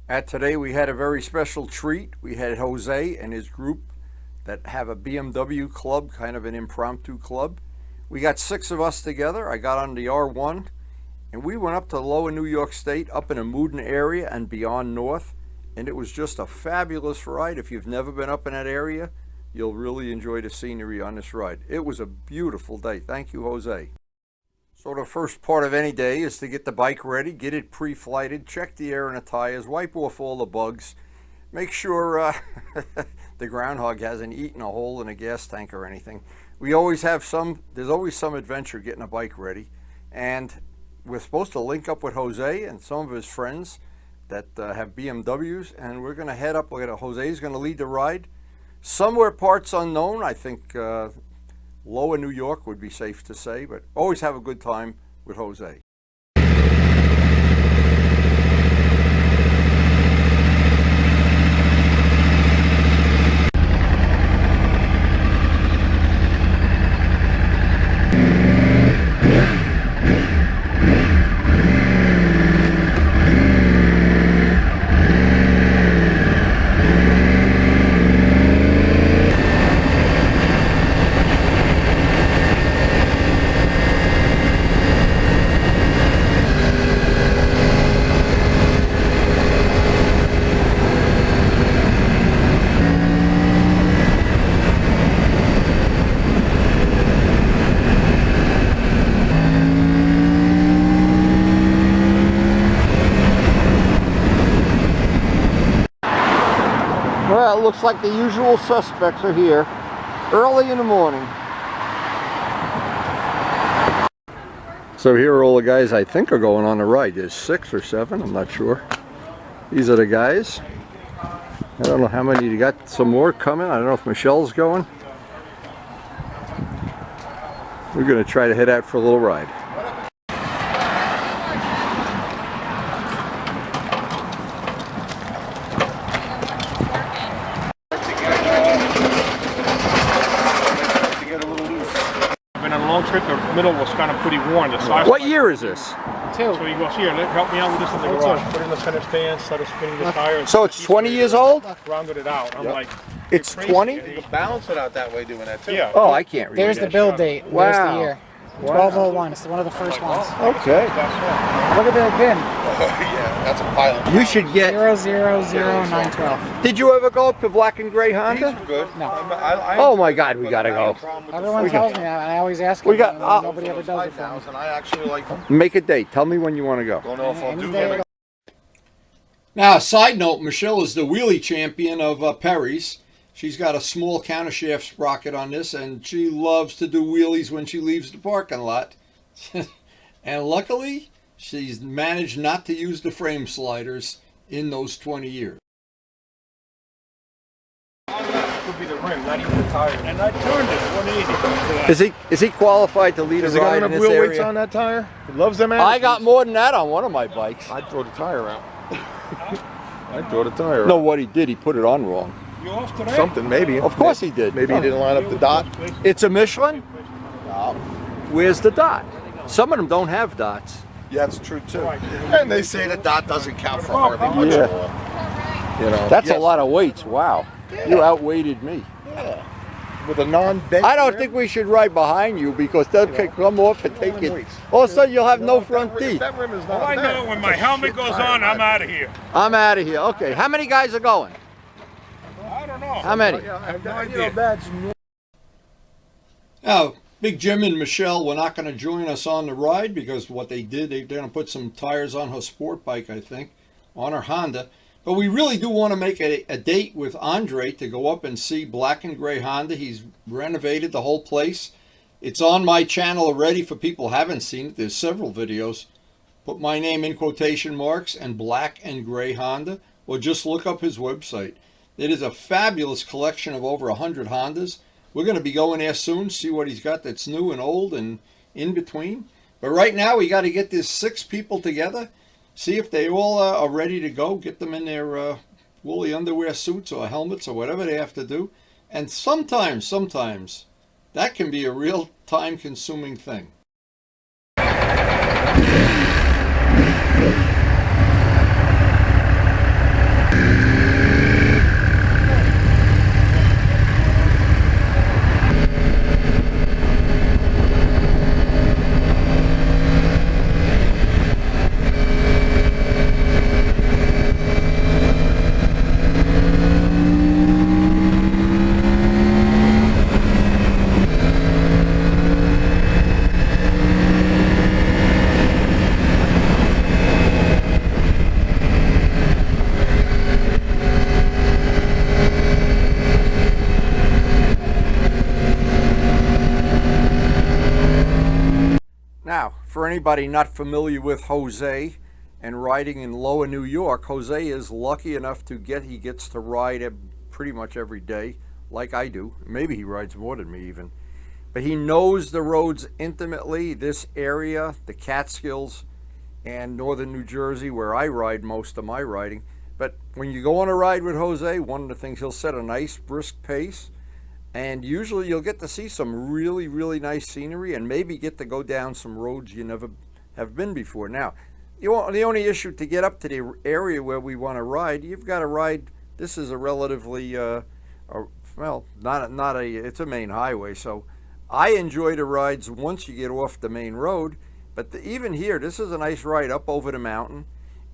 Today we had a very special treat. We had Jose and his group that have a BMW club, kind of an impromptu club. We got 6 of us together. I got on the R1 and we went up to lower New York State, up in the Moodna area and beyond north. And it was just a fabulous ride. If you've never been up in that area, you'll really enjoy the scenery on this ride. It was a beautiful day. Thank you, Jose. So the first part of any day is to get the bike ready, get it pre-flighted, check the air in the tires, wipe off all the bugs, make sure the groundhog hasn't eaten a hole in a gas tank or anything. There's always some adventure getting a bike ready. And we're supposed to link up with Jose and some of his friends that have BMWs, and we're gonna head up. Jose's gonna lead the ride. Somewhere parts unknown, I think lower New York would be safe to say, but always have a good time with Jose. Well, it looks like the usual suspects are here early in the morning. So here are all the guys I think are going on the ride. There's 6 or 7, I'm not sure. These are the guys. I don't know how many you got. Some more coming. I don't know if Michelle's going. We're going to try to head out for a little ride. Trip, the middle was kind of pretty worn. What year is this? 2. So he goes, here, help me out with this in the garage. Put in the center stand, started spinning the tire. So it's 20 years old? Rounded it out. I'm like, it's 20? You can balance it out that way doing that too. Yeah. Oh, I can't read There's that. the build date. Wow. There's the year. 1201. It's one of the first ones. Okay. Look at the VIN. Yeah, that's a pilot. You should get 000912. Did you ever go up to Black and Gray Honda? These are good. No. Oh my God, we gotta go. Everyone tells me that, and I always ask them. Nobody ever does it for me. And I actually like them. Make a date. Tell me when you want to go. Don't know if I'll Any do day that. at Now, a side note, Michelle is the wheelie champion of Perry's. She's got a small countershaft sprocket on this, and she loves to do wheelies when she leaves the parking lot. And luckily, she's managed not to use the frame sliders in those 20 years. could be the rim, not even the tire. And I turned it 180. Is he qualified to lead a ride in this wheel area? weights on that tire? He loves them. I got more than that on one of my bikes. I'd throw the tire out. I'd throw the tire out. No, what he did, he put it on wrong. You off today? Something, maybe. Of course he did. Maybe he didn't line up the dot. It's a Michelin? Where's the dot? Some of them don't have dots. Yeah, that's true too. And they say the dot doesn't count for hardly much at all. You know, That's a lot of weights. Wow. You outweighted me. Yeah. With a non-bent I don't rim? think we should ride behind you because they'll come off and take it. All of a sudden you'll have no front teeth. That rim is not All I bent. know, when my helmet goes on, I'm out of here. I'm out of here. Okay. How many guys are going? I don't know. How many? Yeah, I have no idea. idea. Now, Big Jim and Michelle were not going to join us on the ride because what they did, they're going to put some tires on her sport bike, I think, on her Honda. But we really do want to make a date with Andre to go up and see Black and Gray Honda. He's renovated the whole place. It's on my channel already for people who haven't seen it. There's several videos. Put my name in quotation marks and Black and Gray Honda, or just look up his website. It is a fabulous collection of over 100 Hondas. We're going to be going there soon, see what he's got that's new and old and in between. But right now we got to get these 6 people together, see if they all are ready to go, get them in their woolly underwear suits or helmets or whatever they have to do. And sometimes, that can be a real time-consuming thing. for anybody not familiar with Jose and riding in Lower New York, Jose is lucky enough to he gets to ride pretty much every day, like I do. Maybe he rides more than me even. But he knows the roads intimately, this area, the Catskills, and northern New Jersey, where I ride most of my riding. But when you go on a ride with Jose, one of the things, he'll set a nice brisk pace, and usually you'll get to see some really, really nice scenery and maybe get to go down some roads you never have been before. Now, the only issue to get up to the area where we want to ride, you've got to ride, this is a relatively, well, it's a main highway, so I enjoy the rides once you get off the main road, but even here, this is a nice ride up over the mountain.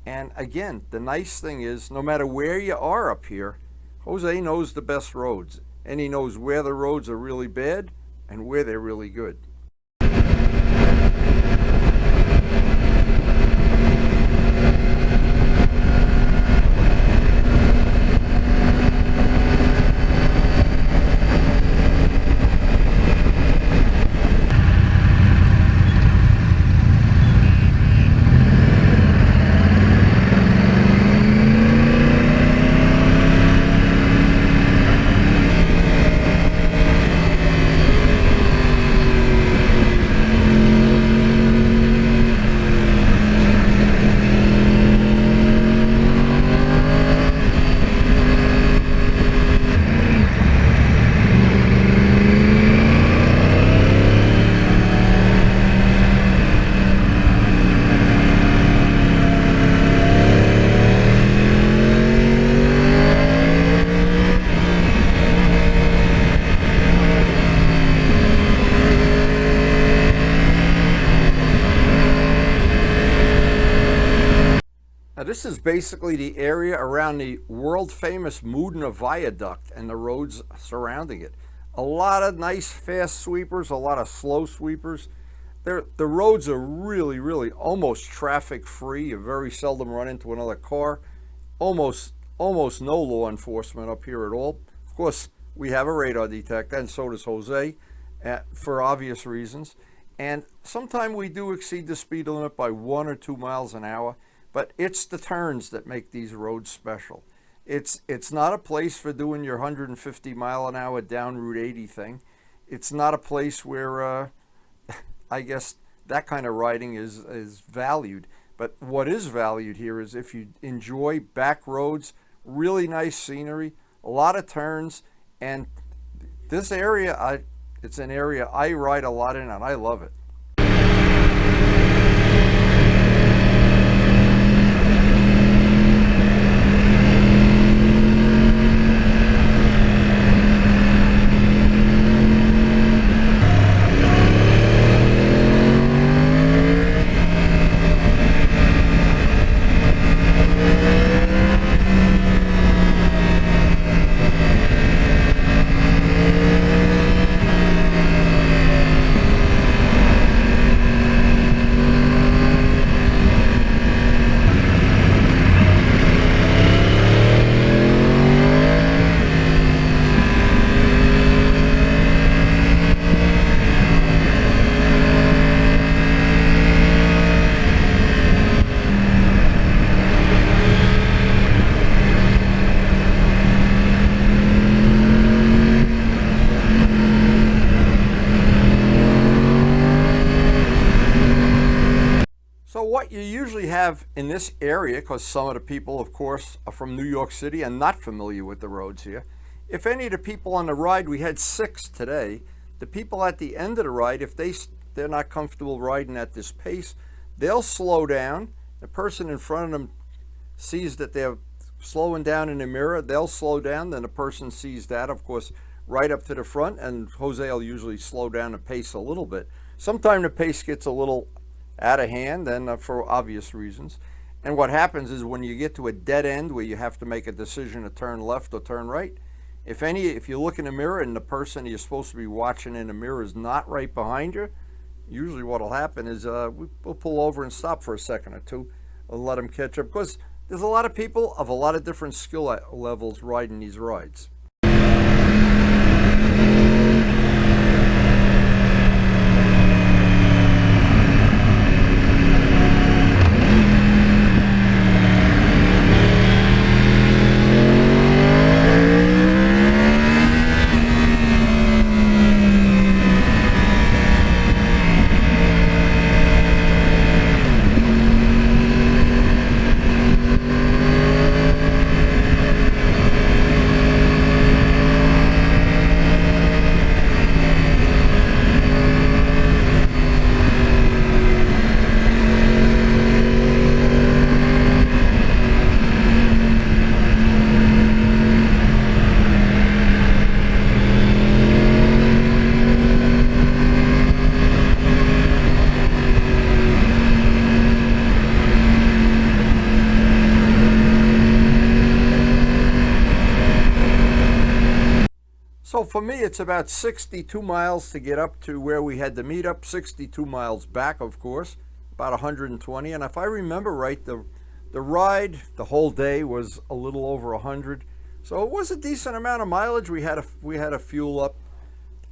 And again, the nice thing is, no matter where you are up here, Jose knows the best roads, and he knows where the roads are really bad and where they're really good. This is basically the area around the world-famous Moodna Viaduct and the roads surrounding it. A lot of nice fast sweepers, a lot of slow sweepers. The roads are really, really almost traffic-free. You very seldom run into another car. Almost no law enforcement up here at all. Of course, we have a radar detector, and so does Jose, for obvious reasons. And sometimes we do exceed the speed limit by 1 or 2 miles an hour. But it's the turns that make these roads special. It's not a place for doing your 150 mile an hour down Route 80 thing. It's not a place where I guess that kind of riding is valued. But what is valued here is if you enjoy back roads, really nice scenery, a lot of turns, and this area, it's an area I ride a lot in and I love it. What you usually have in this area, because some of the people, of course, are from New York City and not familiar with the roads here. If any of the people on the ride, we had 6 today, the people at the end of the ride, if they're not comfortable riding at this pace, they'll slow down. The person in front of them sees that they're slowing down in the mirror, they'll slow down, then the person sees that, of course, right up to the front, and Jose will usually slow down the pace a little bit. Sometimes the pace gets a little out of hand, and for obvious reasons. And what happens is when you get to a dead end where you have to make a decision to turn left or turn right, if you look in the mirror and the person you're supposed to be watching in the mirror is not right behind you, usually what will happen is we'll pull over and stop for a second or two and let them catch up, because there's a lot of people of a lot of different skill levels riding these rides. So for me, it's about 62 miles to get up to where we had the meetup, 62 miles back, of course, about 120. And if I remember right, the ride, the whole day was a little over 100. So it was a decent amount of mileage. We had to fuel up,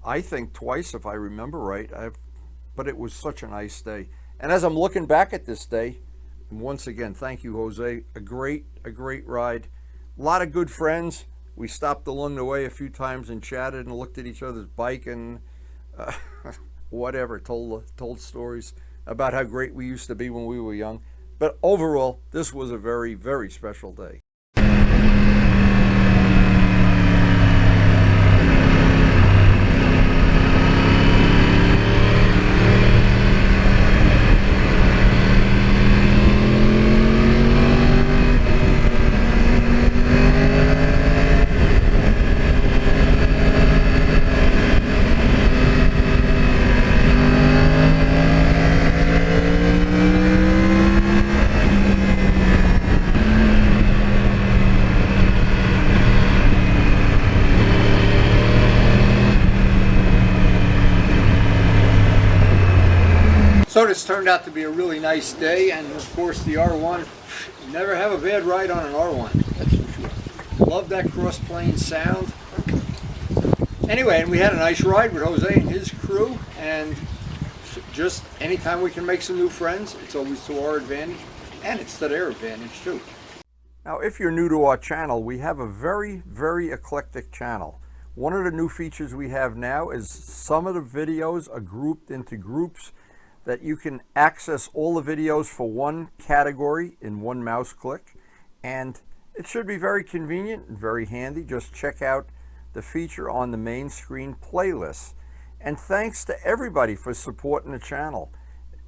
I think, twice, if I remember right. But it was such a nice day. And as I'm looking back at this day, once again, thank you, Jose. A great ride. A lot of good friends. We stopped along the way a few times and chatted and looked at each other's bike and whatever, told stories about how great we used to be when we were young. But overall, this was a very, very special day. So this turned out to be a really nice day, and of course the R1, you never have a bad ride on an R1, that's for sure. Love that cross-plane sound. Anyway, and we had a nice ride with Jose and his crew, and just anytime we can make some new friends, it's always to our advantage, and it's to their advantage too. Now, if you're new to our channel, we have a very, very eclectic channel. One of the new features we have now is some of the videos are grouped into groups that you can access all the videos for one category in one mouse click, and it should be very convenient and very handy. Just check out the feature on the main screen playlist. And thanks to everybody for supporting the channel.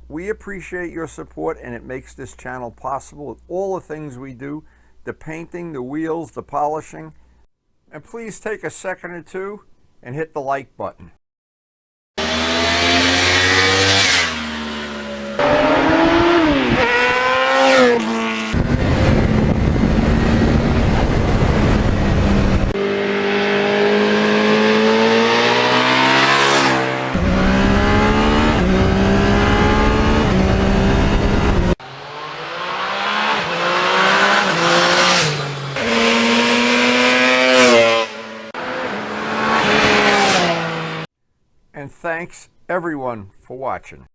We appreciate your support, and it makes this channel possible with all the things we do, the painting, the wheels, the polishing. And please take a second or two and hit the like button. And thanks everyone for watching.